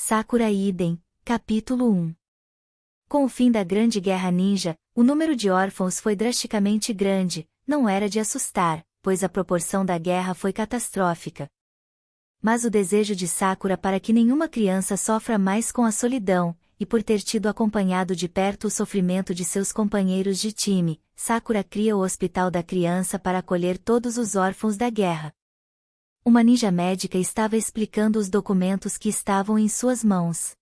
Sakura Iden, Capítulo 1. Com o fim da Grande Guerra Ninja, o número de órfãos foi drasticamente grande. Não era de assustar, pois a proporção da guerra foi catastrófica. Mas o desejo de Sakura para que nenhuma criança sofra mais com a solidão, e por ter tido acompanhado de perto o sofrimento de seus companheiros de time, Sakura cria o Hospital da Criança para acolher todos os órfãos da guerra. Uma ninja médica estava explicando os documentos que estavam em suas mãos.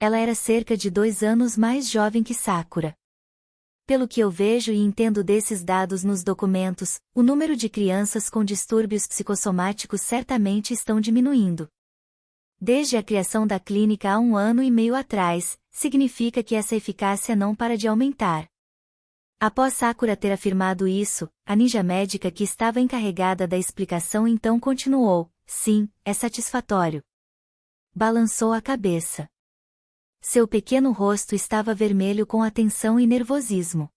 Ela era cerca de 2 anos mais jovem que Sakura. Pelo que eu vejo e entendo desses dados nos documentos, o número de crianças com distúrbios psicossomáticos certamente estão diminuindo. Desde a criação da clínica há 1 ano e meio atrás, significa que essa eficácia não para de aumentar. Após Sakura ter afirmado isso, a ninja médica que estava encarregada da explicação então continuou: sim, é satisfatório. Balançou a cabeça. Seu pequeno rosto estava vermelho com atenção e nervosismo.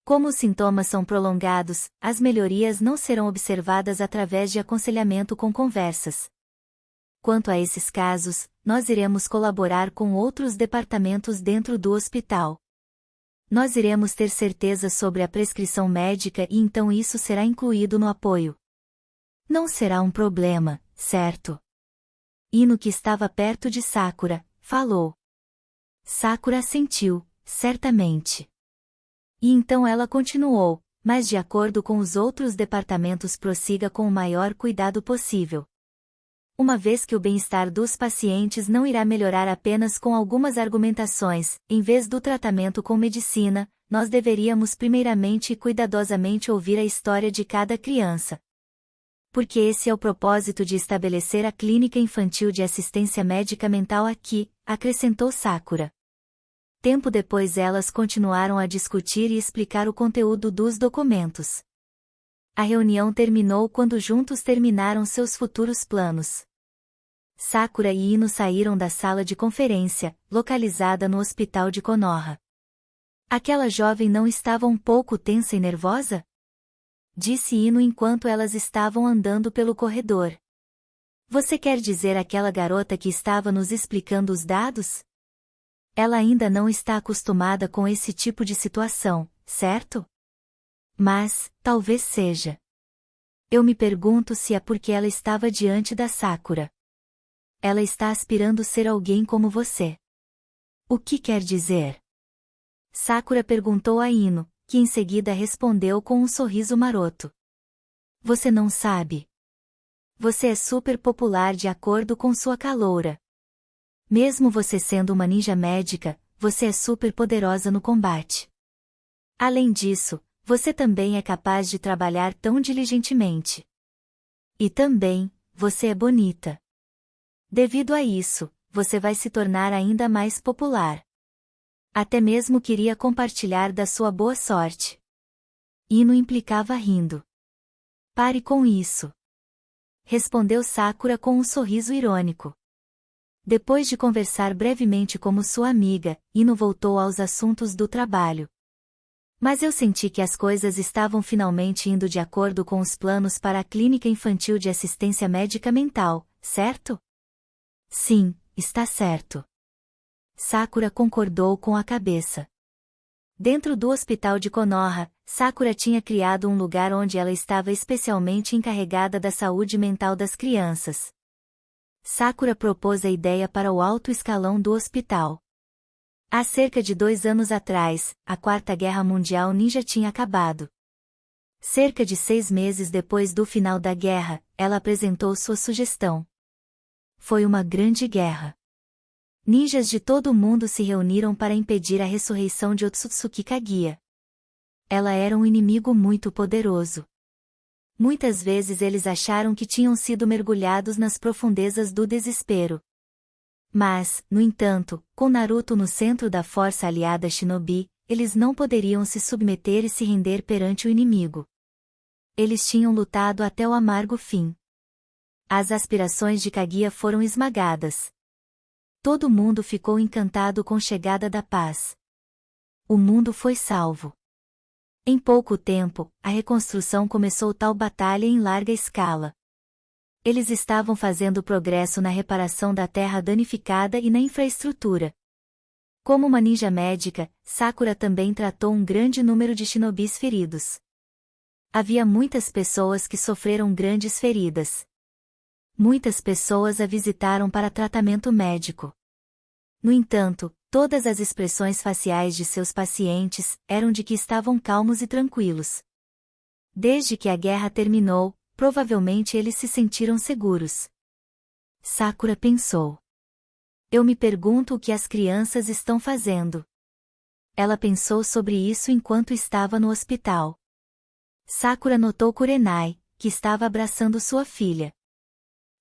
Como os sintomas são prolongados, as melhorias não serão observadas através de aconselhamento com conversas. Quanto a esses casos, nós iremos colaborar com outros departamentos dentro do hospital. Nós iremos ter certeza sobre a prescrição médica e então isso será incluído no apoio. Não será um problema, certo? Ino, que estava perto de Sakura, falou. Sakura assentiu, certamente. E então ela continuou, mas de acordo com os outros departamentos prossiga com o maior cuidado possível. Uma vez que o bem-estar dos pacientes não irá melhorar apenas com algumas argumentações, em vez do tratamento com medicina, nós deveríamos primeiramente e cuidadosamente ouvir a história de cada criança. Porque esse é o propósito de estabelecer a Clínica Infantil de Assistência Médica Mental aqui, acrescentou Sakura. Tempo depois elas continuaram a discutir e explicar o conteúdo dos documentos. A reunião terminou quando juntos terminaram seus futuros planos. Sakura e Ino saíram da sala de conferência, localizada no hospital de Konoha. Aquela jovem não estava um pouco tensa e nervosa? Disse Ino enquanto elas estavam andando pelo corredor. Você quer dizer aquela garota que estava nos explicando os dados? Ela ainda não está acostumada com esse tipo de situação, certo? Mas, talvez seja. Eu me pergunto se é porque ela estava diante da Sakura. Ela está aspirando ser alguém como você. O que quer dizer? Sakura perguntou a Ino, que em seguida respondeu com um sorriso maroto. Você não sabe. Você é super popular de acordo com sua caloura. Mesmo você sendo uma ninja médica, você é super poderosa no combate. Além disso, você também é capaz de trabalhar tão diligentemente. E também, você é bonita. Devido a isso, você vai se tornar ainda mais popular. Até mesmo queria compartilhar da sua boa sorte. Ino implicava rindo. Pare com isso. Respondeu Sakura com um sorriso irônico. Depois de conversar brevemente como sua amiga, Ino voltou aos assuntos do trabalho. Mas eu senti que as coisas estavam finalmente indo de acordo com os planos para a Clínica Infantil de Assistência Médica Mental, certo? Sim, está certo. Sakura concordou com a cabeça. Dentro do hospital de Konoha, Sakura tinha criado um lugar onde ela estava especialmente encarregada da saúde mental das crianças. Sakura propôs a ideia para o alto escalão do hospital. Há cerca de 2 anos atrás, a Quarta Guerra Mundial Ninja tinha acabado. Cerca de 6 meses depois do final da guerra, ela apresentou sua sugestão. Foi uma grande guerra. Ninjas de todo o mundo se reuniram para impedir a ressurreição de Otsutsuki Kaguya. Ela era um inimigo muito poderoso. Muitas vezes eles acharam que tinham sido mergulhados nas profundezas do desespero. Mas, no entanto, com Naruto no centro da força aliada Shinobi, eles não poderiam se submeter e se render perante o inimigo. Eles tinham lutado até o amargo fim. As aspirações de Kaguya foram esmagadas. Todo mundo ficou encantado com a chegada da paz. O mundo foi salvo. Em pouco tempo, a reconstrução começou tal batalha em larga escala. Eles estavam fazendo progresso na reparação da terra danificada e na infraestrutura. Como uma ninja médica, Sakura também tratou um grande número de shinobis feridos. Havia muitas pessoas que sofreram grandes feridas. Muitas pessoas a visitaram para tratamento médico. No entanto, todas as expressões faciais de seus pacientes eram de que estavam calmos e tranquilos. Desde que a guerra terminou, provavelmente eles se sentiram seguros. Sakura pensou. Eu me pergunto o que as crianças estão fazendo. Ela pensou sobre isso enquanto estava no hospital. Sakura notou Kurenai, que estava abraçando sua filha.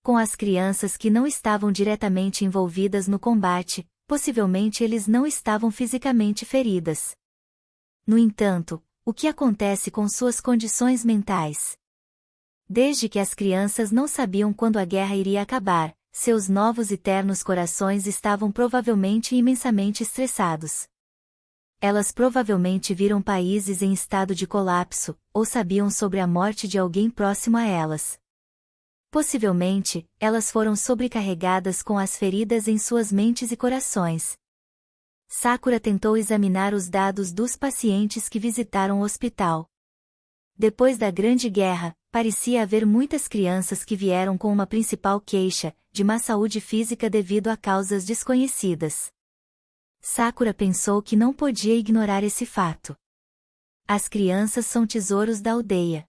Com as crianças que não estavam diretamente envolvidas no combate, possivelmente eles não estavam fisicamente feridas. No entanto, o que acontece com suas condições mentais? Desde que as crianças não sabiam quando a guerra iria acabar, seus novos e ternos corações estavam provavelmente imensamente estressados. Elas provavelmente viram países em estado de colapso, ou sabiam sobre a morte de alguém próximo a elas. Possivelmente, elas foram sobrecarregadas com as feridas em suas mentes e corações. Sakura tentou examinar os dados dos pacientes que visitaram o hospital. Depois da Grande Guerra, parecia haver muitas crianças que vieram com uma principal queixa, de má saúde física devido a causas desconhecidas. Sakura pensou que não podia ignorar esse fato. As crianças são tesouros da aldeia.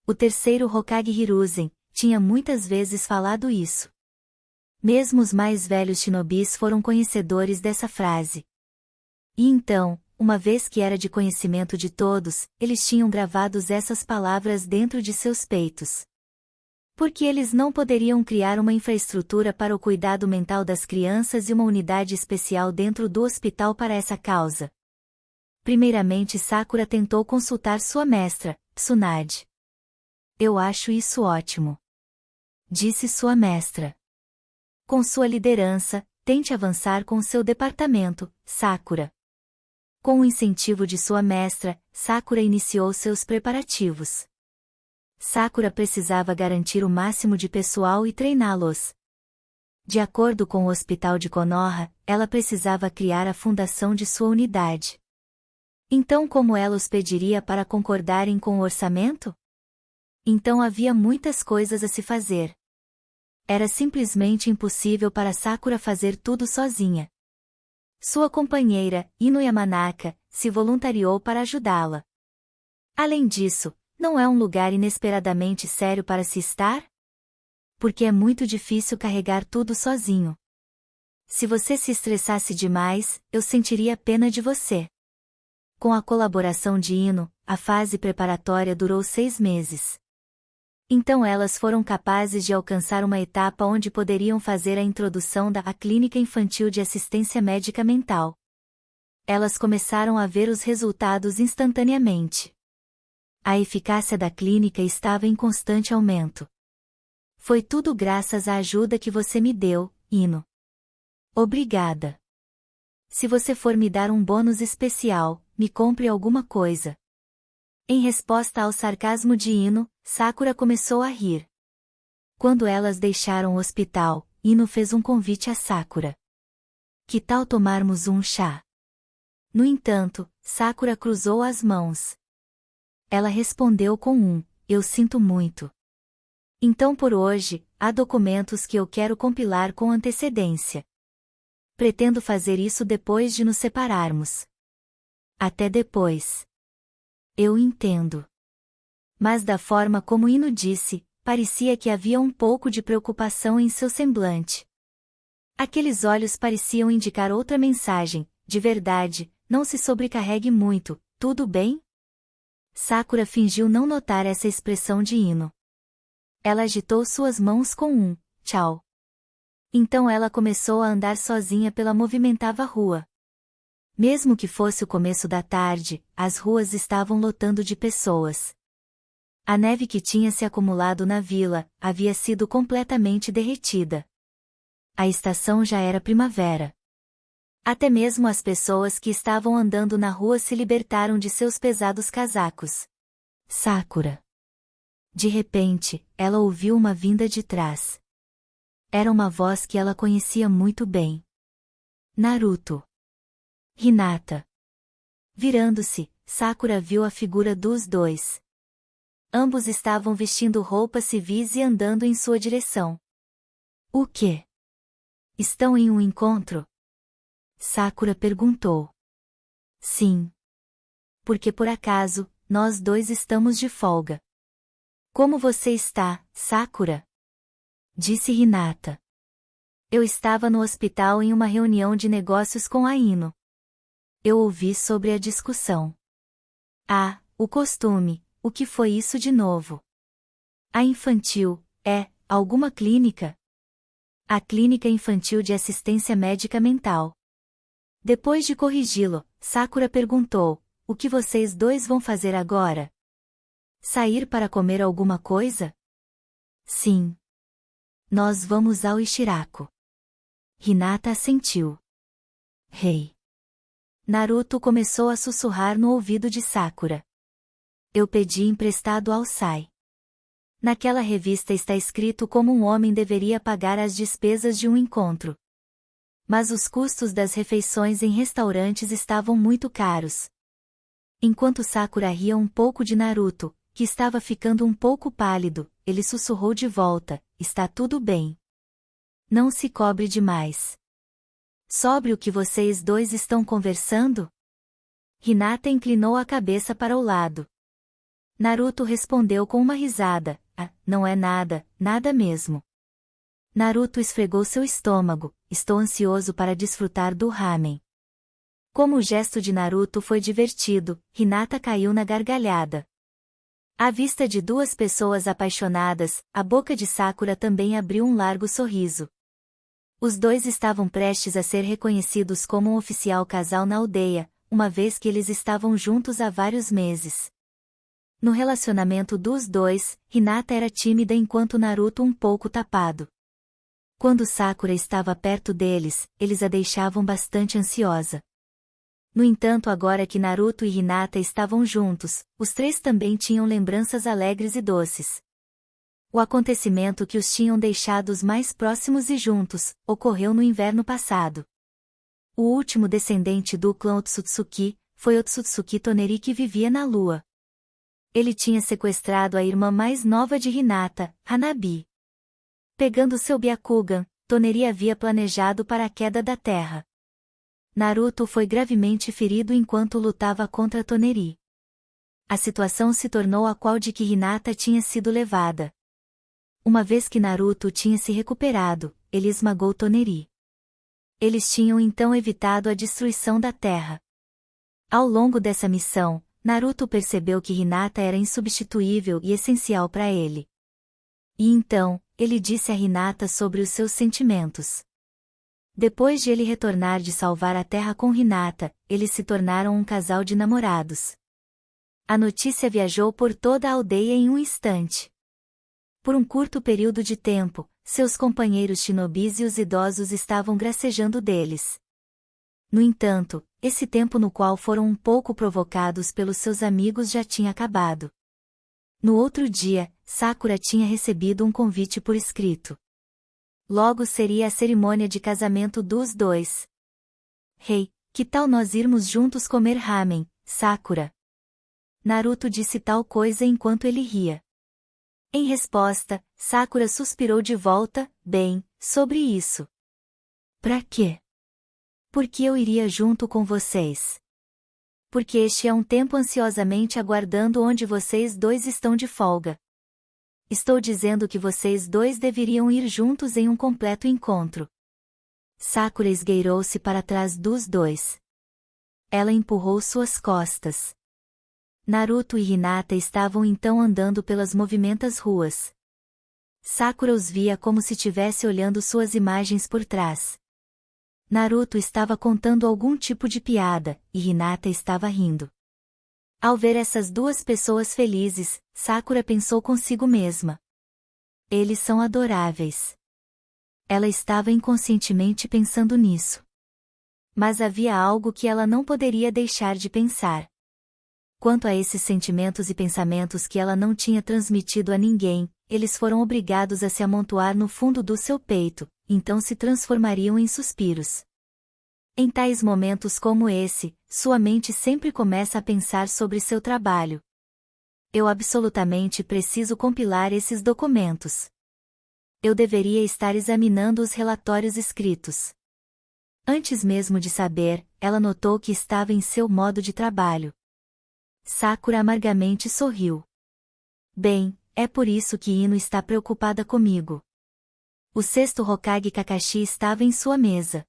O terceiro Hokage Hiruzen tinha muitas vezes falado isso. Mesmo os mais velhos shinobis foram conhecedores dessa frase. E então, uma vez que era de conhecimento de todos, eles tinham gravados essas palavras dentro de seus peitos. Porque eles não poderiam criar uma infraestrutura para o cuidado mental das crianças e uma unidade especial dentro do hospital para essa causa. Primeiramente Sakura tentou consultar sua mestra, Tsunade. Eu acho isso ótimo. Disse sua mestra. Com sua liderança, tente avançar com seu departamento, Sakura. Com o incentivo de sua mestra, Sakura iniciou seus preparativos. Sakura precisava garantir o máximo de pessoal e treiná-los. De acordo com o hospital de Konoha, ela precisava criar a fundação de sua unidade. Então como ela os pediria para concordarem com o orçamento? Então havia muitas coisas a se fazer. Era simplesmente impossível para Sakura fazer tudo sozinha. Sua companheira, Ino Yamanaka, se voluntariou para ajudá-la. Além disso, não é um lugar inesperadamente sério para se estar? Porque é muito difícil carregar tudo sozinho. Se você se estressasse demais, eu sentiria pena de você. Com a colaboração de Ino, a fase preparatória durou 6 meses. Então elas foram capazes de alcançar uma etapa onde poderiam fazer a introdução da Clínica Infantil de Assistência Médica Mental. Elas começaram a ver os resultados instantaneamente. A eficácia da clínica estava em constante aumento. Foi tudo graças à ajuda que você me deu, Ino. Obrigada. Se você for me dar um bônus especial, me compre alguma coisa. Em resposta ao sarcasmo de Ino, Sakura começou a rir. Quando elas deixaram o hospital, Ino fez um convite a Sakura. Que tal tomarmos um chá? No entanto, Sakura cruzou as mãos. Ela respondeu com eu sinto muito. Então por hoje, há documentos que eu quero compilar com antecedência. Pretendo fazer isso depois de nos separarmos. Até depois. Eu entendo. Mas da forma como Ino disse, parecia que havia um pouco de preocupação em seu semblante. Aqueles olhos pareciam indicar outra mensagem, de verdade, não se sobrecarregue muito, tudo bem? Sakura fingiu não notar essa expressão de Ino. Ela agitou suas mãos com tchau. Então ela começou a andar sozinha pela movimentada rua. Mesmo que fosse o começo da tarde, as ruas estavam lotando de pessoas. A neve que tinha se acumulado na vila havia sido completamente derretida. A estação já era primavera. Até mesmo as pessoas que estavam andando na rua se libertaram de seus pesados casacos. Sakura. De repente, ela ouviu uma vinda de trás. Era uma voz que ela conhecia muito bem. Naruto. Hinata. Virando-se, Sakura viu a figura dos dois. Ambos estavam vestindo roupas civis e andando em sua direção. O quê? Estão em um encontro? Sakura perguntou. Sim. Porque por acaso, nós dois estamos de folga. Como você está, Sakura? Disse Hinata. Eu estava no hospital em uma reunião de negócios com a Ino. Eu ouvi sobre a discussão. Ah, o costume, o que foi isso de novo? A infantil, alguma clínica? A Clínica Infantil de Assistência Médica Mental. Depois de corrigi-lo, Sakura perguntou, o que vocês dois vão fazer agora? Sair para comer alguma coisa? Sim. Nós vamos ao Ishiraku. Hinata assentiu. Rei. Naruto começou a sussurrar no ouvido de Sakura. Eu pedi emprestado ao Sai. Naquela revista está escrito como um homem deveria pagar as despesas de um encontro. Mas os custos das refeições em restaurantes estavam muito caros. Enquanto Sakura ria um pouco de Naruto, que estava ficando um pouco pálido, ele sussurrou de volta, está tudo bem. Não se cobre demais. Sobre o que vocês dois estão conversando? Hinata inclinou a cabeça para o lado. Naruto respondeu com uma risada, não é nada, nada mesmo. Naruto esfregou seu estômago, estou ansioso para desfrutar do ramen. Como o gesto de Naruto foi divertido, Hinata caiu na gargalhada. À vista de duas pessoas apaixonadas, a boca de Sakura também abriu um largo sorriso. Os dois estavam prestes a ser reconhecidos como um oficial casal na aldeia, uma vez que eles estavam juntos há vários meses. No relacionamento dos dois, Hinata era tímida enquanto Naruto um pouco tapado. Quando Sakura estava perto deles, eles a deixavam bastante ansiosa. No entanto, agora que Naruto e Hinata estavam juntos, os três também tinham lembranças alegres e doces. O acontecimento que os tinham deixados mais próximos e juntos, ocorreu no inverno passado. O último descendente do clã Otsutsuki, foi Otsutsuki Toneri que vivia na lua. Ele tinha sequestrado a irmã mais nova de Hinata, Hanabi. Pegando seu Byakugan, Toneri havia planejado para a queda da terra. Naruto foi gravemente ferido enquanto lutava contra Toneri. A situação se tornou a qual de que Hinata tinha sido levada. Uma vez que Naruto tinha se recuperado, ele esmagou Toneri. Eles tinham então evitado a destruição da terra. Ao longo dessa missão, Naruto percebeu que Hinata era insubstituível e essencial para ele. E então, ele disse a Hinata sobre os seus sentimentos. Depois de ele retornar de salvar a Terra com Hinata, eles se tornaram um casal de namorados. A notícia viajou por toda a aldeia em um instante. Por um curto período de tempo, seus companheiros shinobis e os idosos estavam gracejando deles. No entanto, esse tempo no qual foram um pouco provocados pelos seus amigos já tinha acabado. No outro dia, Sakura tinha recebido um convite por escrito. Logo seria a cerimônia de casamento dos dois. Rei, que tal nós irmos juntos comer ramen, Sakura? Naruto disse tal coisa enquanto ele ria. Em resposta, Sakura suspirou de volta, bem, sobre isso. Pra quê? Porque eu iria junto com vocês. Porque este é um tempo ansiosamente aguardando onde vocês dois estão de folga. Estou dizendo que vocês dois deveriam ir juntos em um completo encontro. Sakura esgueirou-se para trás dos dois. Ela empurrou suas costas. Naruto e Hinata estavam então andando pelas movimentas ruas. Sakura os via como se estivesse olhando suas imagens por trás. Naruto estava contando algum tipo de piada, e Hinata estava rindo. Ao ver essas duas pessoas felizes, Sakura pensou consigo mesma. Eles são adoráveis. Ela estava inconscientemente pensando nisso. Mas havia algo que ela não poderia deixar de pensar. Quanto a esses sentimentos e pensamentos que ela não tinha transmitido a ninguém, eles foram obrigados a se amontoar no fundo do seu peito, então se transformariam em suspiros. Em tais momentos como esse, sua mente sempre começa a pensar sobre seu trabalho. Eu absolutamente preciso compilar esses documentos. Eu deveria estar examinando os relatórios escritos. Antes mesmo de saber, ela notou que estava em seu modo de trabalho. Sakura amargamente sorriu. Bem, é por isso que Ino está preocupada comigo. O sexto Hokage Kakashi estava em sua mesa.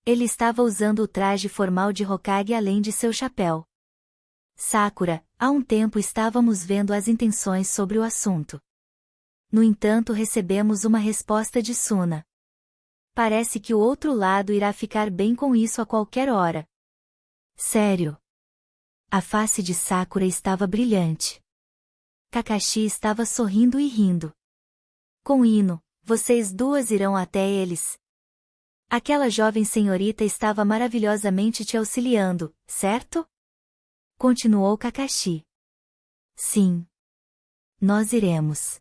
Ele estava usando o traje formal de Hokage além de seu chapéu. Sakura, há um tempo estávamos vendo as intenções sobre o assunto. No entanto, recebemos uma resposta de Suna. Parece que o outro lado irá ficar bem com isso a qualquer hora. Sério? A face de Sakura estava brilhante. Kakashi estava sorrindo e rindo. Com Ino, vocês duas irão até eles. Aquela jovem senhorita estava maravilhosamente te auxiliando, certo? Continuou Kakashi. Sim. Nós iremos.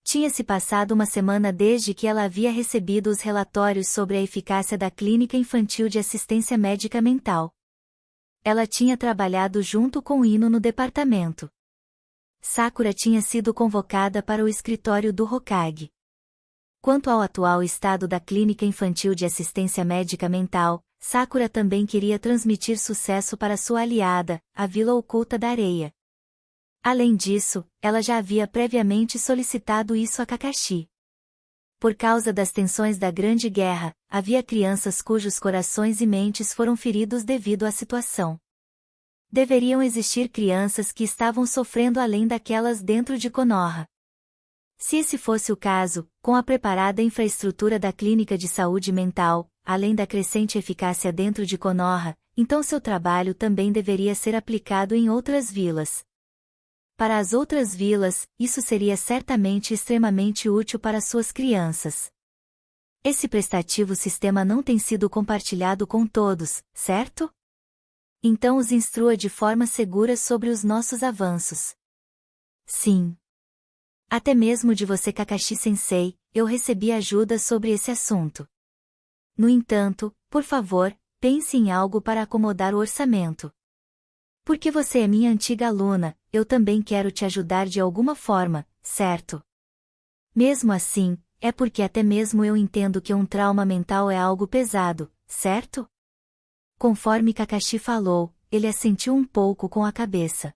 Tinha-se passado uma semana desde que ela havia recebido os relatórios sobre a eficácia da Clínica Infantil de Assistência Médica Mental. Ela tinha trabalhado junto com Ino no departamento. Sakura tinha sido convocada para o escritório do Hokage. Quanto ao atual estado da Clínica Infantil de Assistência Médica Mental, Sakura também queria transmitir sucesso para sua aliada, a Vila Oculta da Areia. Além disso, ela já havia previamente solicitado isso a Kakashi. Por causa das tensões da Grande Guerra, havia crianças cujos corações e mentes foram feridos devido à situação. Deveriam existir crianças que estavam sofrendo além daquelas dentro de Konoha. Se esse fosse o caso, com a preparada infraestrutura da clínica de saúde mental, além da crescente eficácia dentro de Konoha, então seu trabalho também deveria ser aplicado em outras vilas. Para as outras vilas, isso seria certamente extremamente útil para suas crianças. Esse prestativo sistema não tem sido compartilhado com todos, certo? Então os instrua de forma segura sobre os nossos avanços. Sim. Até mesmo de você Kakashi-sensei, eu recebi ajuda sobre esse assunto. No entanto, por favor, pense em algo para acomodar o orçamento. Porque você é minha antiga aluna, eu também quero te ajudar de alguma forma, certo? Mesmo assim, é porque até mesmo eu entendo que um trauma mental é algo pesado, certo? Conforme Kakashi falou, ele assentiu um pouco com a cabeça.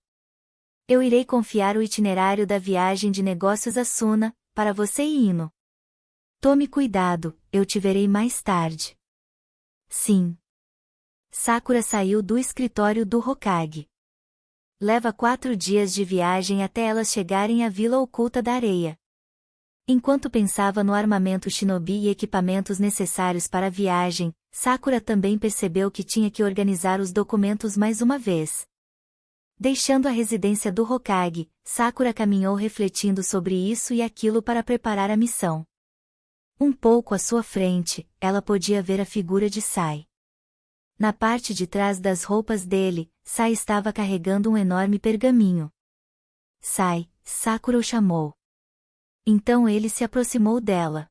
Eu irei confiar o itinerário da viagem de negócios a Suna, para você e Ino. Tome cuidado, eu te verei mais tarde. Sim. Sakura saiu do escritório do Hokage. Leva 4 dias de viagem até elas chegarem à Vila Oculta da Areia. Enquanto pensava no armamento shinobi e equipamentos necessários para a viagem, Sakura também percebeu que tinha que organizar os documentos mais uma vez. Deixando a residência do Hokage, Sakura caminhou refletindo sobre isso e aquilo para preparar a missão. Um pouco à sua frente, ela podia ver a figura de Sai. Na parte de trás das roupas dele, Sai estava carregando um enorme pergaminho. Sai, Sakura o chamou. Então ele se aproximou dela.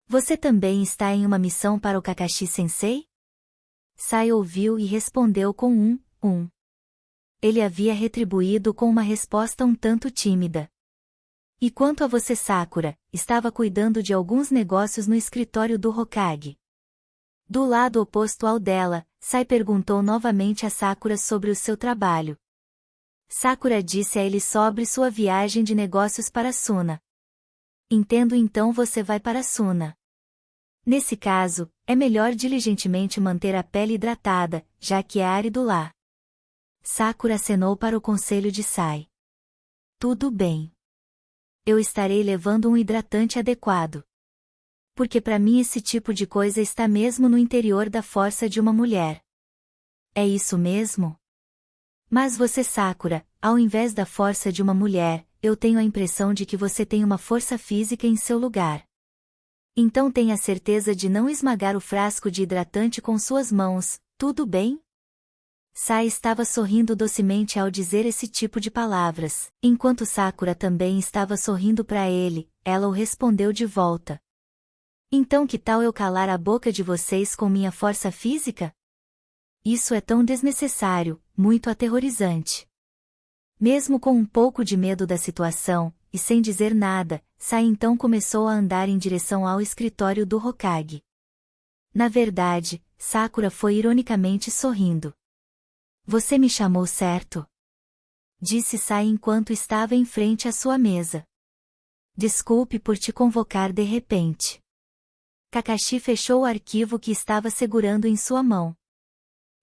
Você também está em uma missão para o Kakashi-sensei? Sai ouviu e respondeu com um. Ele havia retribuído com uma resposta um tanto tímida. E quanto a você Sakura, estava cuidando de alguns negócios no escritório do Hokage. Do lado oposto ao dela, Sai perguntou novamente a Sakura sobre o seu trabalho. Sakura disse a ele sobre sua viagem de negócios para Suna. Entendo, então você vai para Suna. Nesse caso, é melhor diligentemente manter a pele hidratada, já que é árido lá. Sakura acenou para o conselho de Sai. Tudo bem. Eu estarei levando um hidratante adequado. Porque para mim esse tipo de coisa está mesmo no interior da força de uma mulher. É isso mesmo? Mas você Sakura, ao invés da força de uma mulher, eu tenho a impressão de que você tem uma força física em seu lugar. Então tenha certeza de não esmagar o frasco de hidratante com suas mãos, tudo bem? Sai estava sorrindo docemente ao dizer esse tipo de palavras, enquanto Sakura também estava sorrindo para ele, ela o respondeu de volta. Então que tal eu calar a boca de vocês com minha força física? Isso é tão desnecessário, muito aterrorizante. Mesmo com um pouco de medo da situação, e sem dizer nada, Sai então começou a andar em direção ao escritório do Hokage. Na verdade, Sakura foi ironicamente sorrindo. Você me chamou certo? Disse Sai enquanto estava em frente à sua mesa. Desculpe por te convocar de repente. Kakashi fechou o arquivo que estava segurando em sua mão.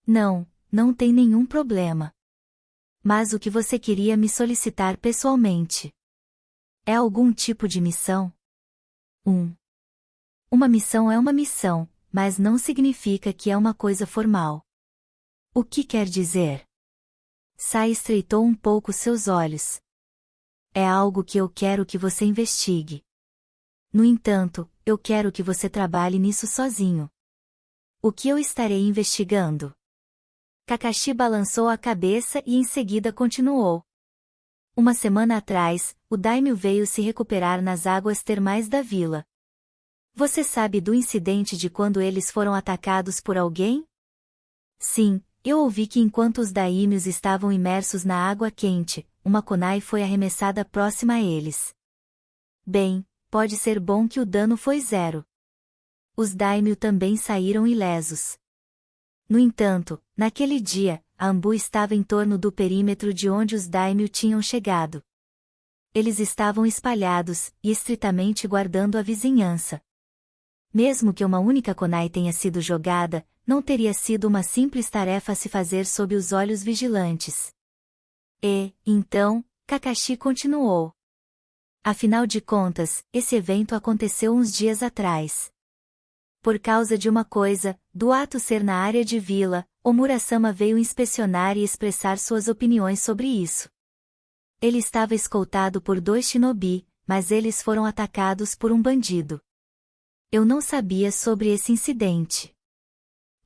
Não tem nenhum problema. Mas o que você queria me solicitar pessoalmente? É algum tipo de missão? Uma missão é uma missão, mas não significa que é uma coisa formal. O que quer dizer? Sai estreitou um pouco seus olhos. É algo que eu quero que você investigue. No entanto, eu quero que você trabalhe nisso sozinho. O que eu estarei investigando? Kakashi balançou a cabeça e em seguida continuou. Uma semana atrás, o daimyo veio se recuperar nas águas termais da vila. Você sabe do incidente de quando eles foram atacados por alguém? Sim, eu ouvi que enquanto os daimyos estavam imersos na água quente, uma kunai foi arremessada próxima a eles. Bem, pode ser bom que o dano foi zero. Os daimyo também saíram ilesos. No entanto, naquele dia, a Anbu estava em torno do perímetro de onde os daimyo tinham chegado. Eles estavam espalhados, e estritamente guardando a vizinhança. Mesmo que uma única kunai tenha sido jogada, não teria sido uma simples tarefa a se fazer sob os olhos vigilantes. E, então, Kakashi continuou. Afinal de contas, esse evento aconteceu uns dias atrás. Por causa de uma coisa, do ato ser na área de vila, Omura-sama veio inspecionar e expressar suas opiniões sobre isso. Ele estava escoltado por 2 shinobi, mas eles foram atacados por um bandido. Eu não sabia sobre esse incidente.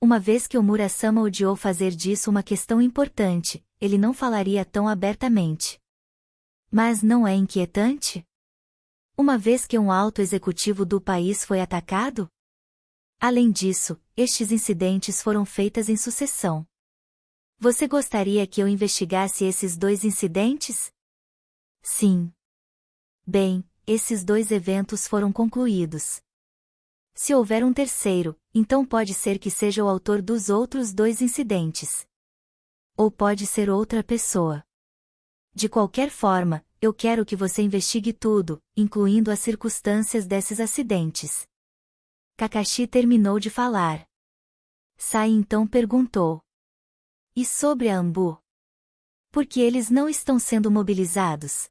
Uma vez que Omura-sama odiou fazer disso uma questão importante, ele não falaria tão abertamente. Mas não é inquietante? Uma vez que um alto executivo do país foi atacado? Além disso, estes incidentes foram feitos em sucessão. Você gostaria que eu investigasse esses 2 incidentes? Sim. Bem, esses 2 eventos foram concluídos. Se houver um terceiro, então pode ser que seja o autor dos outros 2 incidentes. Ou pode ser outra pessoa. De qualquer forma, eu quero que você investigue tudo, incluindo as circunstâncias desses acidentes. Kakashi terminou de falar. Sai então perguntou. E sobre a Anbu? Por que eles não estão sendo mobilizados?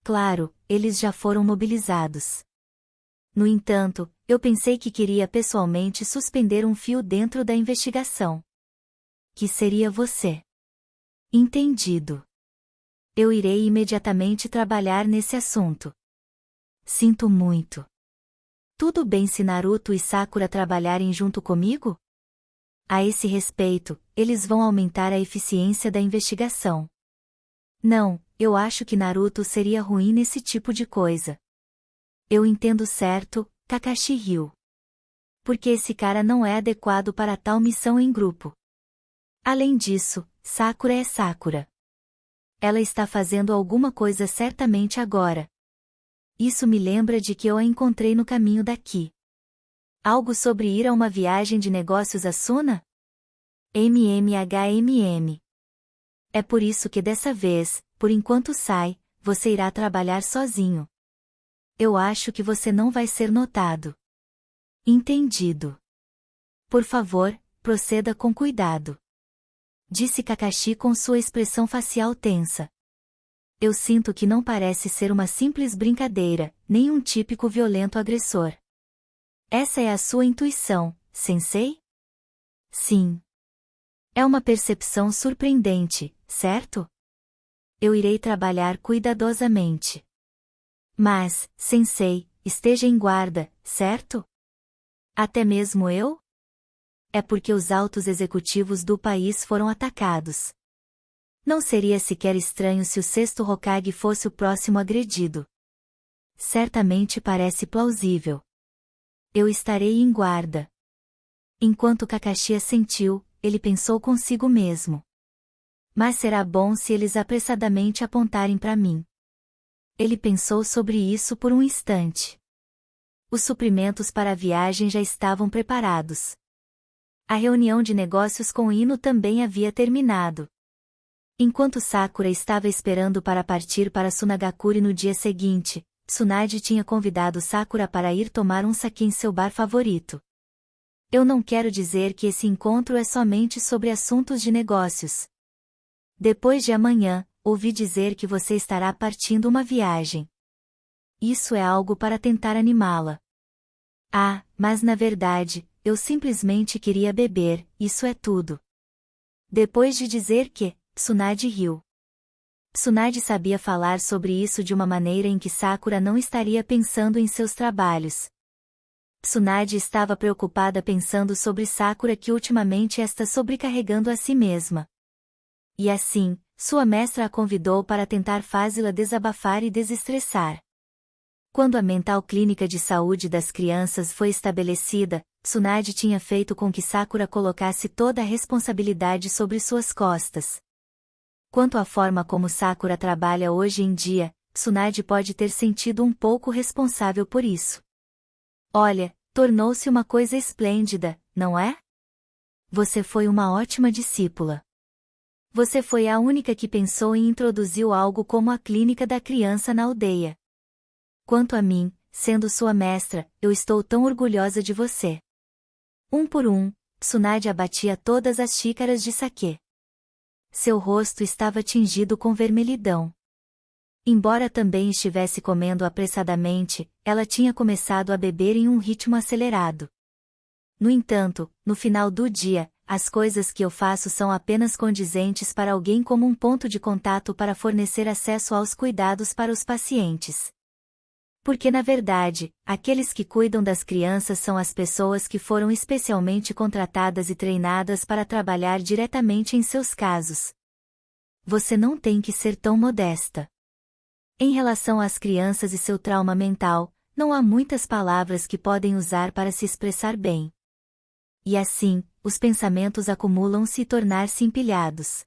Claro, eles já foram mobilizados. No entanto, eu pensei que queria pessoalmente suspender um fio dentro da investigação. Que seria você. Entendido. Eu irei imediatamente trabalhar nesse assunto. Sinto muito. Tudo bem se Naruto e Sakura trabalharem junto comigo? A esse respeito, eles vão aumentar a eficiência da investigação. Não, eu acho que Naruto seria ruim nesse tipo de coisa. Eu entendo certo, Kakashi riu. Porque esse cara não é adequado para tal missão em grupo. Além disso, Sakura é Sakura. Ela está fazendo alguma coisa certamente agora. Isso me lembra de que eu a encontrei no caminho daqui. Algo sobre ir a uma viagem de negócios a Suna? MMHMM. É por isso que dessa vez, por enquanto sai, você irá trabalhar sozinho. Eu acho que você não vai ser notado. Entendido. Por favor, proceda com cuidado. Disse Kakashi com sua expressão facial tensa. Eu sinto que não parece ser uma simples brincadeira, nem um típico violento agressor. Essa é a sua intuição, sensei? Sim. É uma percepção surpreendente, certo? Eu irei trabalhar cuidadosamente. Mas, sensei, esteja em guarda, certo? Até mesmo eu? é porque os altos executivos do país foram atacados. Não seria sequer estranho se o sexto Hokage fosse o próximo agredido. Certamente parece plausível. Eu estarei em guarda. Enquanto Kakashi assentiu, ele pensou consigo mesmo. Mas será bom se eles apressadamente apontarem para mim. Ele pensou sobre isso por um instante. Os suprimentos para a viagem já estavam preparados. A reunião de negócios com Ino também havia terminado. Enquanto Sakura estava esperando para partir para Sunagakure no dia seguinte, Tsunade tinha convidado Sakura para ir tomar um sake em seu bar favorito. Eu não quero dizer que esse encontro é somente sobre assuntos de negócios. Depois de amanhã, ouvi dizer que você estará partindo uma viagem. Isso é algo para tentar animá-la. Ah, mas na verdade, eu simplesmente queria beber, isso é tudo. Depois de dizer que, Tsunade riu. Tsunade sabia falar sobre isso de uma maneira em que Sakura não estaria pensando em seus trabalhos. Tsunade estava preocupada pensando sobre Sakura que ultimamente está sobrecarregando a si mesma. E assim, sua mestra a convidou para tentar fazê-la desabafar e desestressar. Quando a mental clínica de saúde das crianças foi estabelecida, Tsunade tinha feito com que Sakura colocasse toda a responsabilidade sobre suas costas. Quanto à forma como Sakura trabalha hoje em dia, Tsunade pode ter sentido um pouco responsável por isso. Olha, tornou-se uma coisa esplêndida, não é? Você foi uma ótima discípula. Você foi a única que pensou em introduzir algo como a clínica da criança na aldeia. Quanto a mim, sendo sua mestra, eu estou tão orgulhosa de você. Um por um, Tsunade abatia todas as xícaras de saquê. Seu rosto estava tingido com vermelhidão. Embora também estivesse comendo apressadamente, ela tinha começado a beber em um ritmo acelerado. No entanto, no final do dia, as coisas que eu faço são apenas condizentes para alguém como um ponto de contato para fornecer acesso aos cuidados para os pacientes. Porque na verdade, aqueles que cuidam das crianças são as pessoas que foram especialmente contratadas e treinadas para trabalhar diretamente em seus casos. Você não tem que ser tão modesta. Em relação às crianças e seu trauma mental, não há muitas palavras que podem usar para se expressar bem. E assim, os pensamentos acumulam-se e tornar-se empilhados.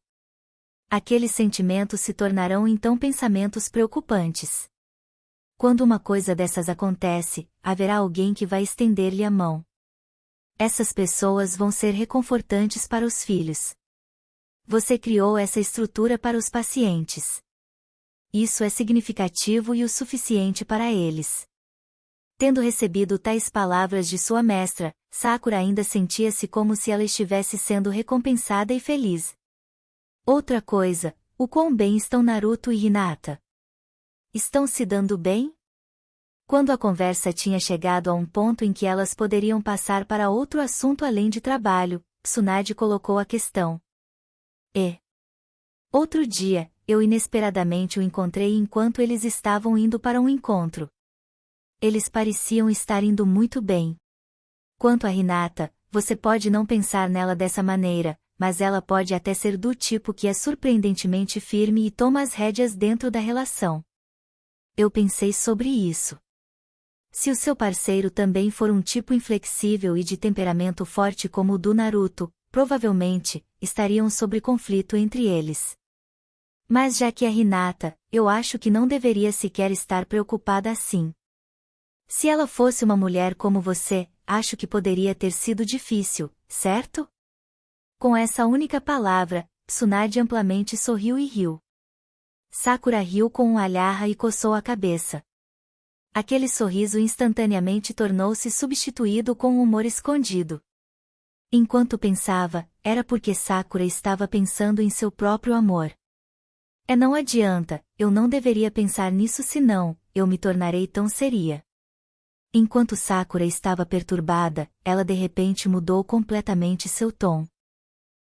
Aqueles sentimentos se tornarão então pensamentos preocupantes. Quando uma coisa dessas acontece, haverá alguém que vai estender-lhe a mão. Essas pessoas vão ser reconfortantes para os filhos. Você criou essa estrutura para os pacientes. Isso é significativo e o suficiente para eles. Tendo recebido tais palavras de sua mestra, Sakura ainda sentia-se como se ela estivesse sendo recompensada e feliz. Outra coisa, o quão bem estão Naruto e Hinata? Estão se dando bem? Quando a conversa tinha chegado a um ponto em que elas poderiam passar para outro assunto além de trabalho, Tsunade colocou a questão. Outro dia, eu inesperadamente o encontrei enquanto eles estavam indo para um encontro. Eles pareciam estar indo muito bem. Quanto a Hinata, você pode não pensar nela dessa maneira, mas ela pode até ser do tipo que é surpreendentemente firme e toma as rédeas dentro da relação. Eu pensei sobre isso. Se o seu parceiro também for um tipo inflexível e de temperamento forte como o do Naruto, provavelmente, estariam sob conflito entre eles. Mas já que é Hinata, eu acho que não deveria sequer estar preocupada assim. Se ela fosse uma mulher como você, acho que poderia ter sido difícil, certo? Com essa única palavra, Tsunade amplamente sorriu e riu. Sakura riu com um alharra e coçou a cabeça. Aquele sorriso instantaneamente tornou-se substituído com um humor escondido. Enquanto pensava, era porque Sakura estava pensando em seu próprio amor. Não adianta, eu não deveria pensar nisso senão, eu me tornarei tão seria. Enquanto Sakura estava perturbada, ela de repente mudou completamente seu tom.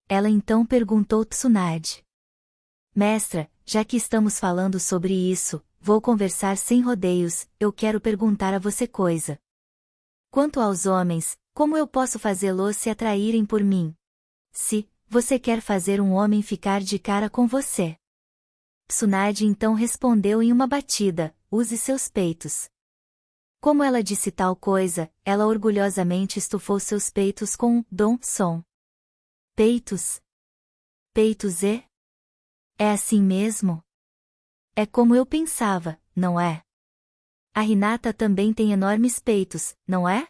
Ela então perguntou Tsunade. Mestra, já que estamos falando sobre isso, vou conversar sem rodeios, eu quero perguntar a você coisa. Quanto aos homens, Como eu posso fazê-los se atraírem por mim? Se você quer fazer um homem ficar de cara com você. Tsunade então respondeu em uma batida: use seus peitos. Como ela disse tal coisa, ela orgulhosamente estufou seus peitos com um som. Peitos? Peitos e? É assim mesmo? É como eu pensava, não é? A Hinata também tem enormes peitos, não é?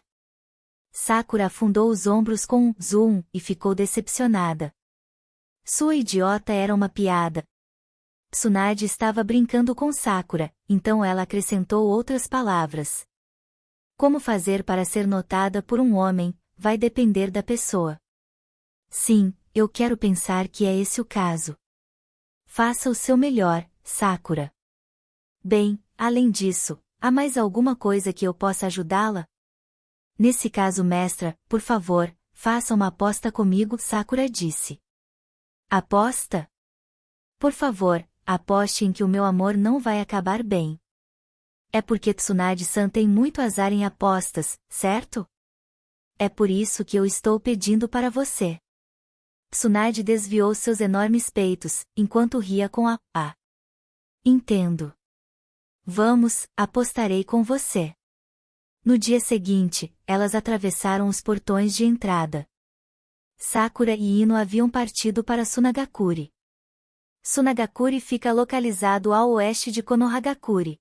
Sakura afundou os ombros com um zoom e ficou decepcionada. Sua idiota era uma piada. Tsunade estava brincando com Sakura, então ela acrescentou outras palavras. Como fazer para ser notada por um homem, vai depender da pessoa. Sim, eu quero pensar que é esse o caso. Faça o seu melhor, Sakura. Bem, além disso, há mais alguma coisa que eu possa ajudá-la? Nesse caso, mestra, por favor, faça uma aposta comigo, Sakura disse. Aposta? Por favor, aposte em que o meu amor não vai acabar bem. É porque Tsunade-san tem muito azar em apostas, certo? É por isso que eu estou pedindo para você. Tsunade desviou seus enormes peitos, enquanto ria com a. Entendo. Vamos, apostarei com você. No dia seguinte, elas atravessaram os portões de entrada. Sakura e Ino haviam partido para Sunagakure. Sunagakure fica localizado ao oeste de Konohagakure.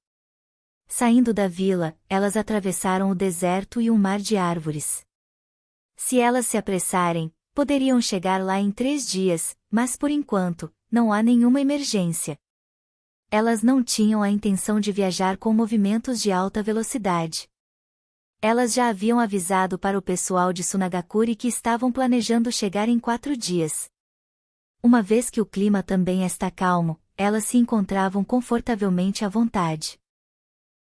Saindo da vila, elas atravessaram o deserto e um mar de árvores. Se elas se apressarem, poderiam chegar lá em 3 dias, mas por enquanto, não há nenhuma emergência. Elas não tinham a intenção de viajar com movimentos de alta velocidade. Elas já haviam avisado para o pessoal de Sunagakure que estavam planejando chegar em 4 dias. Uma vez que o clima também está calmo, elas se encontravam confortavelmente à vontade.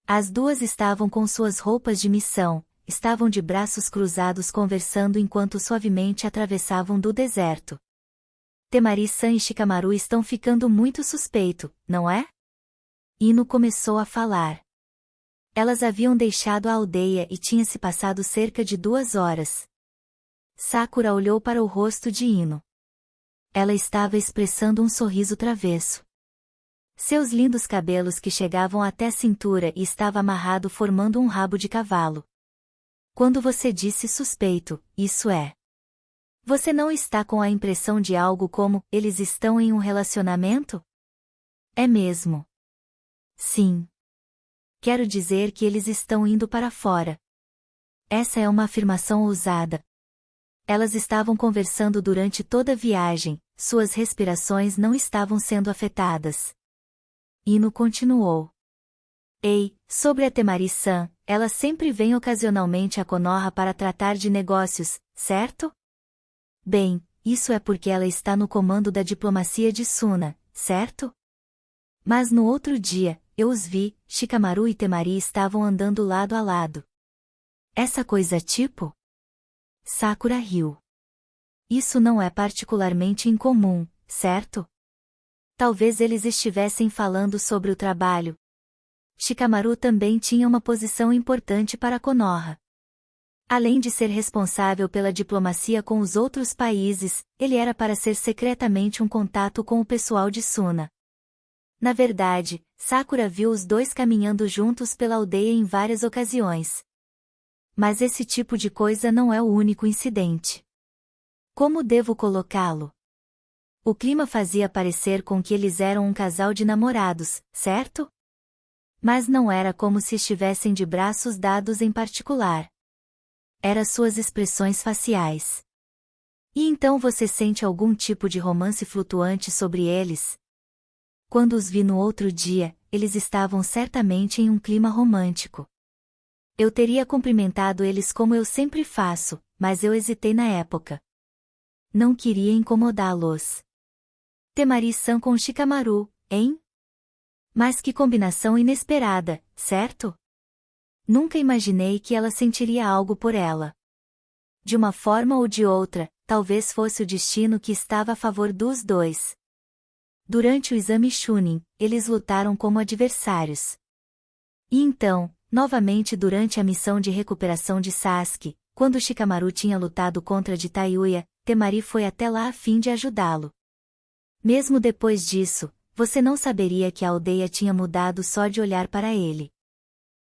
As duas estavam com suas roupas de missão, estavam de braços cruzados conversando enquanto suavemente atravessavam do deserto. Temari-san e Shikamaru estão ficando muito suspeito, não é? Ino começou a falar. Elas haviam deixado a aldeia e tinha-se passado cerca de 2 horas. Sakura olhou para o rosto de Ino. Ela estava expressando um sorriso travesso. Seus lindos cabelos que chegavam até a cintura e estava amarrado formando um rabo de cavalo. Quando você disse suspeito, isso é. Você não está com a impressão de algo como, eles estão em um relacionamento? É mesmo. Sim. Quero dizer que eles estão indo para fora. Essa é uma afirmação ousada. Elas estavam conversando durante toda a viagem, suas respirações não estavam sendo afetadas. Ino continuou. Ei, sobre a Temari-san, ela sempre vem ocasionalmente a Konoha para tratar de negócios, certo? Bem, isso é porque ela está no comando da diplomacia de Suna, certo? Mas no outro dia, eu os vi, Shikamaru e Temari estavam andando lado a lado. Essa coisa tipo? Sakura riu. Isso não é particularmente incomum, certo? Talvez eles estivessem falando sobre o trabalho. Shikamaru também tinha uma posição importante para Konoha. Além de ser responsável pela diplomacia com os outros países, ele era para ser secretamente um contato com o pessoal de Suna. Na verdade, Sakura viu os dois caminhando juntos pela aldeia em várias ocasiões. Mas esse tipo de coisa não é o único incidente. Como devo colocá-lo? O clima fazia parecer com que eles eram um casal de namorados, certo? Mas não era como se estivessem de braços dados em particular. Era suas expressões faciais. E então você sente algum tipo de romance flutuante sobre eles? Quando os vi no outro dia, eles estavam certamente em um clima romântico. Eu teria cumprimentado eles como eu sempre faço, mas eu hesitei na época. Não queria incomodá-los. Temari-san com Shikamaru, hein? Mas que combinação inesperada, certo? Nunca imaginei que ela sentiria algo por ela. De uma forma ou de outra, talvez fosse o destino que estava a favor dos dois. Durante o exame Chunin, eles lutaram como adversários. E então, novamente durante a missão de recuperação de Sasuke, quando Shikamaru tinha lutado contra de Tayuya, Temari foi até lá a fim de ajudá-lo. Mesmo depois disso, você não saberia que a aldeia tinha mudado só de olhar para ele.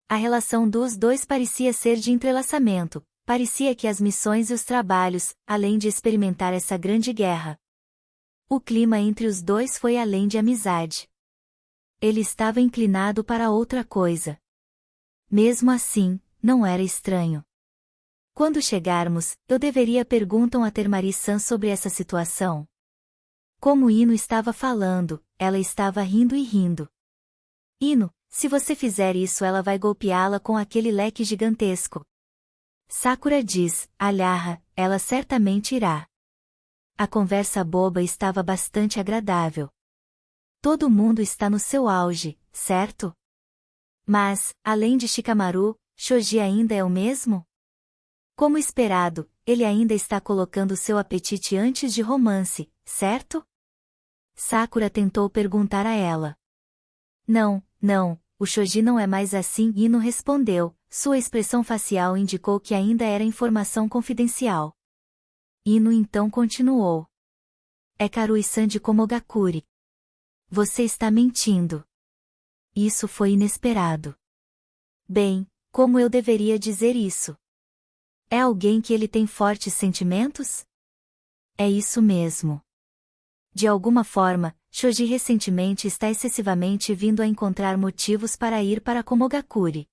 A relação dos dois parecia ser de entrelaçamento, parecia que as missões e os trabalhos, além de experimentar essa grande guerra. O clima entre os dois foi além de amizade. Ele estava inclinado para outra coisa. Mesmo assim, não era estranho. Quando chegarmos, eu deveria perguntar a Temari-san sobre essa situação. Como Ino estava falando, ela estava rindo e rindo. Ino, se você fizer isso ela vai golpeá-la com aquele leque gigantesco. Sakura diz, alharra, ela certamente irá. A conversa boba estava bastante agradável. Todo mundo está no seu auge, certo? Mas, além de Shikamaru, Shoji ainda é o mesmo? Como esperado, ele ainda está colocando seu apetite antes de romance, certo? Sakura tentou perguntar a ela. Não, o Shoji não é mais assim. Ino respondeu, sua expressão facial indicou que ainda era informação confidencial. Ino então continuou. É Karui-san de Komogakure. Você está mentindo. Isso foi inesperado. Bem, como eu deveria dizer isso? É alguém que ele tem fortes sentimentos? É isso mesmo. De alguma forma, Shoji recentemente está excessivamente vindo a encontrar motivos para ir para Komogakure.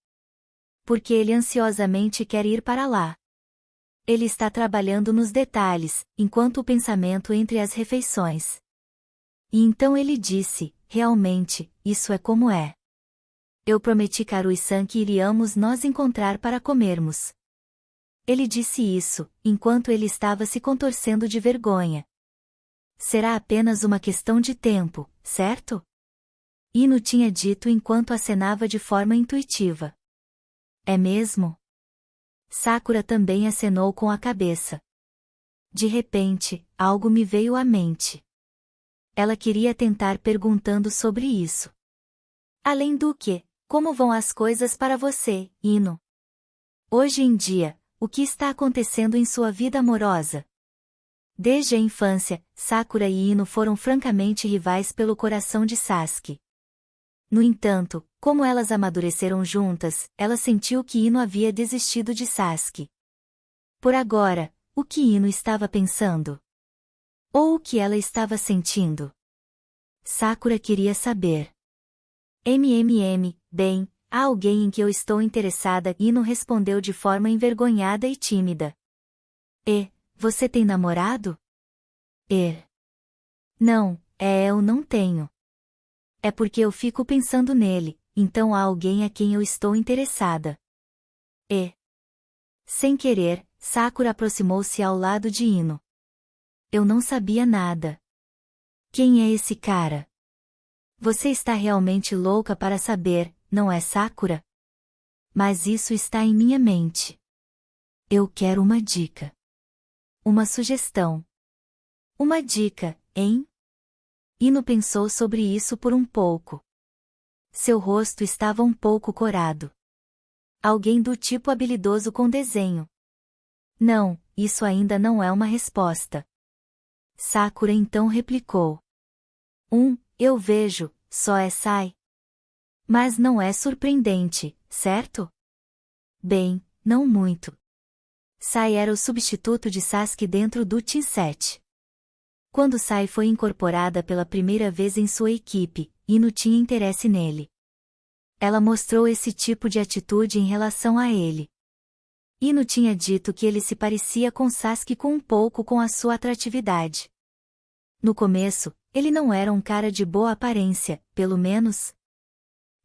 Porque ele ansiosamente quer ir para lá. Ele está trabalhando nos detalhes, enquanto o pensamento entre as refeições. E então ele disse, realmente, isso é como é. Eu prometi Karui-san que iríamos nos encontrar para comermos. Ele disse isso, enquanto ele estava se contorcendo de vergonha. Será apenas uma questão de tempo, certo? Ino tinha dito enquanto acenava de forma intuitiva. É mesmo? Sakura também acenou com a cabeça. De repente, algo me veio à mente. Ela queria tentar perguntando sobre isso. Além do que, como vão as coisas para você, Ino? Hoje em dia, o que está acontecendo em sua vida amorosa? Desde a infância, Sakura e Ino foram francamente rivais pelo coração de Sasuke. No entanto, como elas amadureceram juntas, ela sentiu que Ino havia desistido de Sasuke. Por agora, o que Ino estava pensando? Ou o que ela estava sentindo? Sakura queria saber. Bem, há alguém em que eu estou interessada. Ino respondeu de forma envergonhada e tímida. E, você tem namorado? Não, eu não tenho. É porque eu fico pensando nele, então há alguém a quem eu estou interessada. Sem querer, Sakura aproximou-se ao lado de Ino. Eu não sabia nada. Quem é esse cara? Você está realmente louca para saber, não é, Sakura? Mas isso está em minha mente. Eu quero uma dica. Uma sugestão. Uma dica, hein? Ino pensou sobre isso por um pouco. Seu rosto estava um pouco corado. Alguém do tipo habilidoso com desenho. Não, isso ainda não é uma resposta. Sakura então replicou. Eu vejo, só é Sai. Mas não é surpreendente, certo? Bem, não muito. Sai era o substituto de Sasuke dentro do Team 7. Quando Sai foi incorporada pela primeira vez em sua equipe, Ino tinha interesse nele. Ela mostrou esse tipo de atitude em relação a ele. Ino tinha dito que ele se parecia com Sasuke um pouco com a sua atratividade. No começo, ele não era um cara de boa aparência, pelo menos.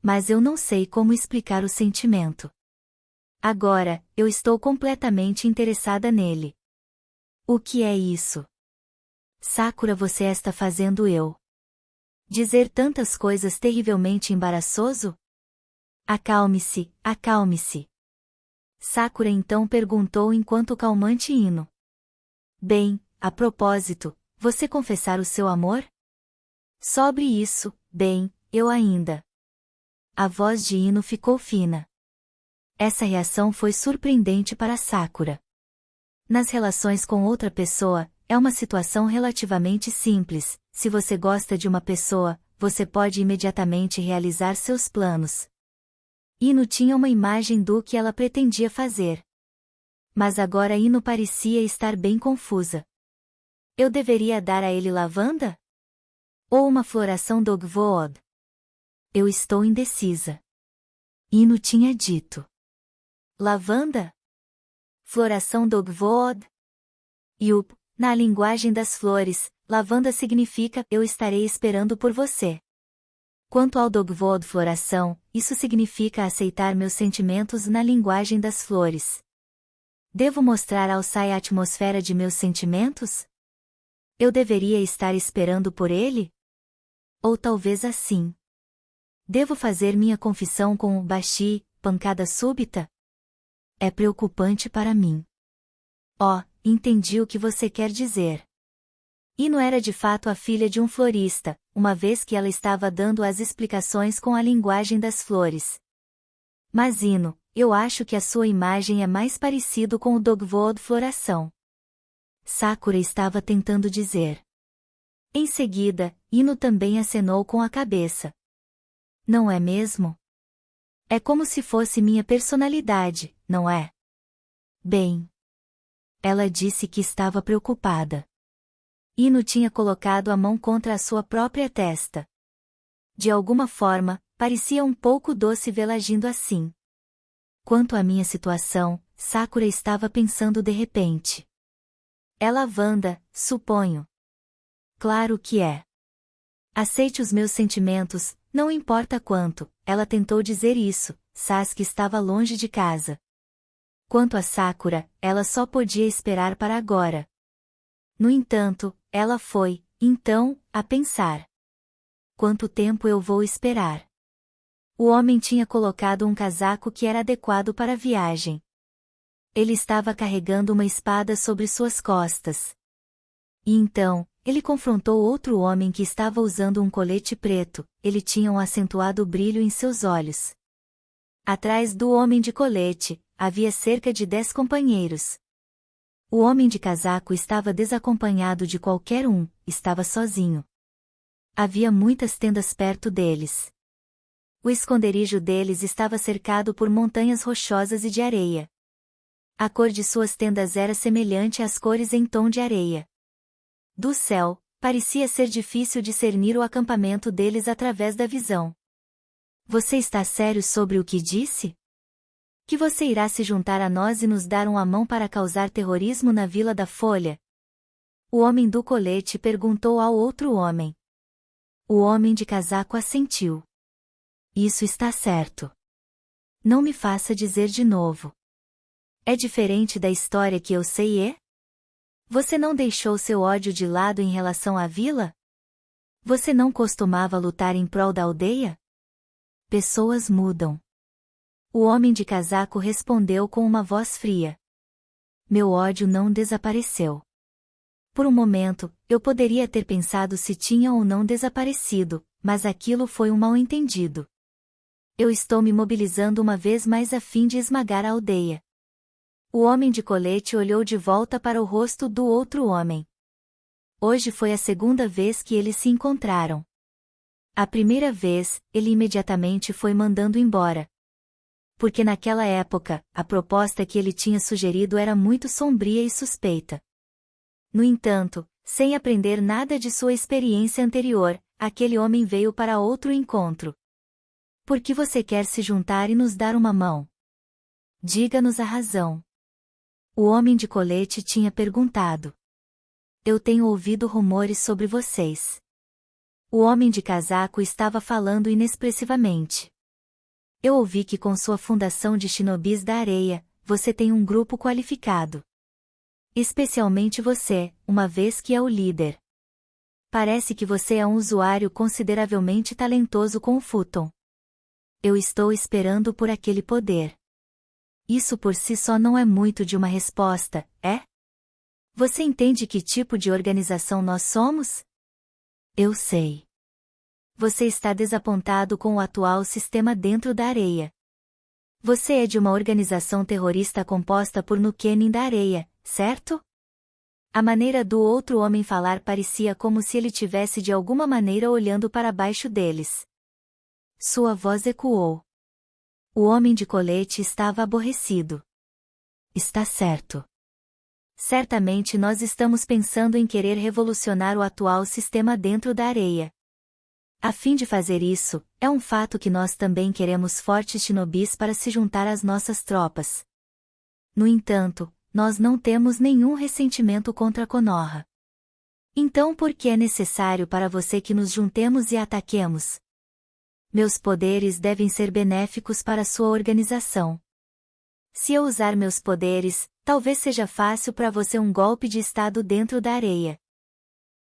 Mas eu não sei como explicar o sentimento. Agora, eu estou completamente interessada nele. O que é isso? Sakura, você está fazendo eu dizer tantas coisas terrivelmente embaraçoso? Acalme-se, acalme-se. Sakura então perguntou enquanto calmante Ino. Bem, a propósito, você confessar o seu amor? Sobre isso, bem, eu ainda. A voz de Ino ficou fina. Essa reação foi surpreendente para Sakura. Nas relações com outra pessoa, é uma situação relativamente simples. Se você gosta de uma pessoa, você pode imediatamente realizar seus planos. Ino tinha uma imagem do que ela pretendia fazer. Mas agora Ino parecia estar bem confusa. Eu deveria dar a ele lavanda? Ou uma floração dogwood? Eu estou indecisa. Ino tinha dito. Lavanda? Floração dogwood? Yup, na linguagem das flores, lavanda significa eu estarei esperando por você. Quanto ao dogwood floração, isso significa aceitar meus sentimentos na linguagem das flores. Devo mostrar ao Sai a atmosfera de meus sentimentos? Eu deveria estar esperando por ele? Ou talvez assim. Devo fazer minha confissão com um bashi, pancada súbita? É preocupante para mim. Oh, entendi o que você quer dizer. Ino era de fato a filha de um florista, uma vez que ela estava dando as explicações com a linguagem das flores. Mas Ino, eu acho que a sua imagem é mais parecido com o dogwood floração. Sakura estava tentando dizer. Em seguida, Ino também acenou com a cabeça. Não é mesmo? É como se fosse minha personalidade, não é? Bem. Ela disse que estava preocupada. Ino tinha colocado a mão contra a sua própria testa. De alguma forma, parecia um pouco doce vê-la agindo assim. Quanto à minha situação, Sakura estava pensando de repente. É lavanda, suponho. Claro que é. Aceite os meus sentimentos, não importa quanto, ela tentou dizer isso, Sasuke estava longe de casa. Quanto a Sakura, ela só podia esperar para agora. No entanto, ela foi, então, a pensar. Quanto tempo eu vou esperar? O homem tinha colocado um casaco que era adequado para a viagem. Ele estava carregando uma espada sobre suas costas. E então, ele confrontou outro homem que estava usando um colete preto, ele tinha um acentuado brilho em seus olhos. Atrás do homem de colete, havia cerca de 10 companheiros. O homem de casaco estava desacompanhado de qualquer um, estava sozinho. Havia muitas tendas perto deles. O esconderijo deles estava cercado por montanhas rochosas e de areia. A cor de suas tendas era semelhante às cores em tom de areia. Do céu, parecia ser difícil discernir o acampamento deles através da visão. Você está sério sobre o que disse? Que você irá se juntar a nós e nos dar uma mão para causar terrorismo na Vila da Folha? O homem do colete perguntou ao outro homem. O homem de casaco assentiu. Isso está certo. Não me faça dizer de novo. É diferente da história que eu sei e? Você não deixou seu ódio de lado em relação à vila? Você não costumava lutar em prol da aldeia? Pessoas mudam. O homem de casaco respondeu com uma voz fria. Meu ódio não desapareceu. Por um momento, eu poderia ter pensado se tinha ou não desaparecido, mas aquilo foi um mal-entendido. Eu estou me mobilizando uma vez mais a fim de esmagar a aldeia. O homem de colete olhou de volta para o rosto do outro homem. Hoje foi a segunda vez que eles se encontraram. A primeira vez, ele imediatamente foi mandando embora. Porque naquela época, a proposta que ele tinha sugerido era muito sombria e suspeita. No entanto, sem aprender nada de sua experiência anterior, aquele homem veio para outro encontro. Por que você quer se juntar e nos dar uma mão? Diga-nos a razão. O homem de colete tinha perguntado. Eu tenho ouvido rumores sobre vocês. O homem de casaco estava falando inexpressivamente. Eu ouvi que com sua fundação de shinobis da areia, você tem um grupo qualificado. Especialmente você, uma vez que é o líder. Parece que você é um usuário consideravelmente talentoso com o futon. Eu estou esperando por aquele poder. Isso por si só não é muito de uma resposta, é? Você entende que tipo de organização nós somos? Eu sei. Você está desapontado com o atual sistema dentro da areia. Você é de uma organização terrorista composta por Nukenin da areia, certo? A maneira do outro homem falar parecia como se ele tivesse de alguma maneira olhando para baixo deles. Sua voz ecoou. O homem de colete estava aborrecido. Está certo. Certamente nós estamos pensando em querer revolucionar o atual sistema dentro da areia. A fim de fazer isso, é um fato que nós também queremos fortes shinobis para se juntar às nossas tropas. No entanto, nós não temos nenhum ressentimento contra Konoha. Então por que é necessário para você que nos juntemos e ataquemos? Meus poderes devem ser benéficos para sua organização. Se eu usar meus poderes, talvez seja fácil para você um golpe de estado dentro da areia.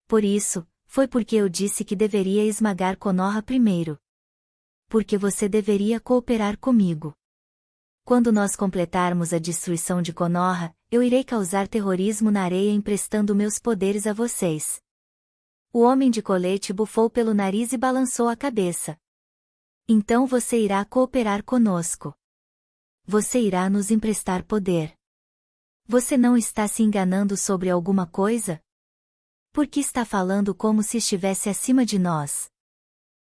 Por isso, foi porque eu disse que deveria esmagar Konoha primeiro. Porque você deveria cooperar comigo. Quando nós completarmos a destruição de Konoha, eu irei causar terrorismo na areia emprestando meus poderes a vocês. O homem de colete bufou pelo nariz e balançou a cabeça. Então você irá cooperar conosco. Você irá nos emprestar poder. Você não está se enganando sobre alguma coisa? Por que está falando como se estivesse acima de nós?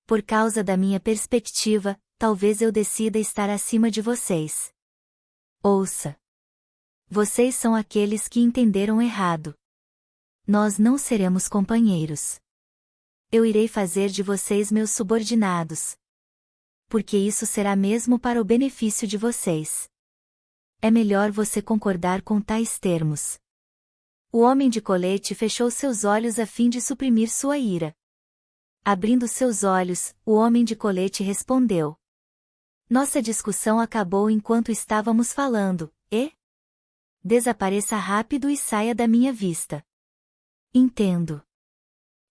Por causa da minha perspectiva, talvez eu decida estar acima de vocês. Ouça. Vocês são aqueles que entenderam errado. Nós não seremos companheiros. Eu irei fazer de vocês meus subordinados. Porque isso será mesmo para o benefício de vocês. É melhor você concordar com tais termos. O homem de colete fechou seus olhos a fim de suprimir sua ira. Abrindo seus olhos, o homem de colete respondeu. Nossa discussão acabou enquanto estávamos falando, e? Desapareça rápido e saia da minha vista. Entendo.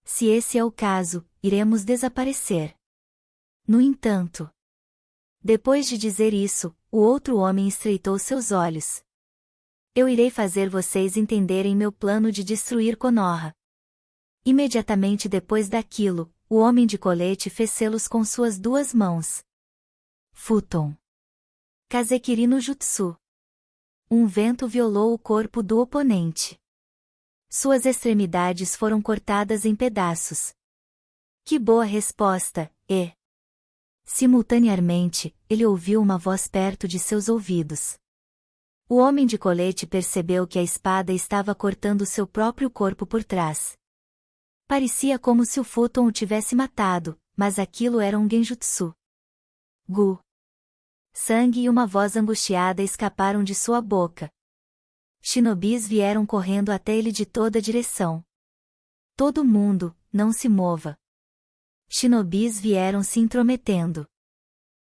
Se esse é o caso, iremos desaparecer. No entanto. Depois de dizer isso, o outro homem estreitou seus olhos. Eu irei fazer vocês entenderem meu plano de destruir Konoha. Imediatamente depois daquilo, o homem de colete fez selos com suas duas mãos. Futon. Kazekiri no Jutsu. Um vento violou o corpo do oponente. Suas extremidades foram cortadas em pedaços. Que boa resposta, e... Simultaneamente, ele ouviu uma voz perto de seus ouvidos. O homem de colete percebeu que a espada estava cortando seu próprio corpo por trás. Parecia como se o Futon o tivesse matado, mas aquilo era um genjutsu. Gu. Sangue e uma voz angustiada escaparam de sua boca. Shinobis vieram correndo até ele de toda direção. Todo mundo, não se mova. Shinobis vieram se intrometendo.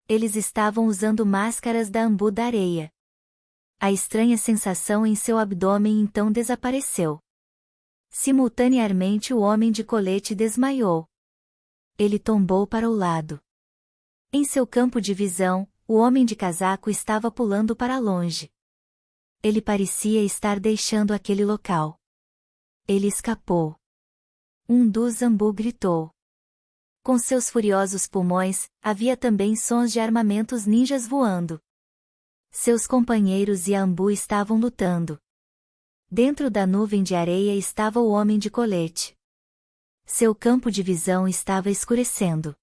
Eles estavam usando máscaras da Ambu da areia. A estranha sensação em seu abdômen então desapareceu. Simultaneamente o homem de colete desmaiou. Ele tombou para o lado. Em seu campo de visão, o homem de casaco estava pulando para longe. Ele parecia estar deixando aquele local. Ele escapou. Um dos Ambu gritou. Com seus furiosos pulmões, havia também sons de armamentos ninjas voando. Seus companheiros e a Ambu estavam lutando. Dentro da nuvem de areia estava o homem de colete. Seu campo de visão estava escurecendo.